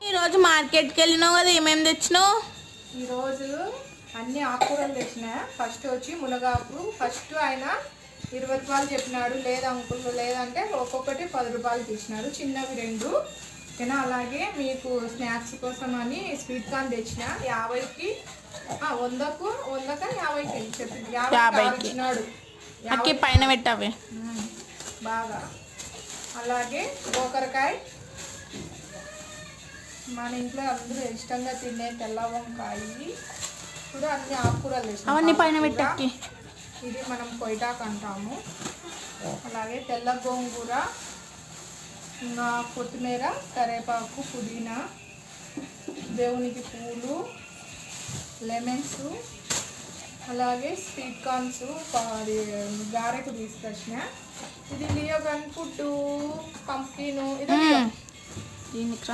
ఈరోజు మార్కెట్కి వెళ్ళినావు కదా, ఏమేమి తెచ్చినావు? ఈరోజు అన్ని ఆకుకూరలు తెచ్చినా. ఫస్ట్ వచ్చి మునగాకు. ఫస్ట్ ఆయన 20 రూపాయలు చెప్పినాడు. లేదా అంకుల్ లేదంటే ఒక్కొక్కటి 10 రూపాయలు తీసినాడు, చిన్నవి 2. ఓకేనా. అలాగే మీకు స్నాక్స్ కోసం అని స్వీట్ కార్న్ తెచ్చిన 50కి 100కు 50కి చెప్పింది. 50కి ఇచ్చినాడు. అక్కి పైన పెట్టావే బాగా. అలాగే గోకరకాయ, మన ఇంట్లో అందరూ ఇష్టంగా తినే తెల్ల వంకాయ. ఇప్పుడు అన్ని ఆకుకూరలు అవన్నీ పైన పెట్టకి. ఇది మనం కొయిటాకు అంటాము. అలాగే తెల్ల గోంగూర, ఇంకా కొత్తిమీర, కరివేపాకు, పుదీనా, దేవునికి పూలు, లెమన్స్, అలాగే స్వీట్ కార్న్స్, గారెకు తీసుకొచ్చిన. ఇది లియో గన్ ఫుడ్ పంప్కిన్. ఇది దీనికి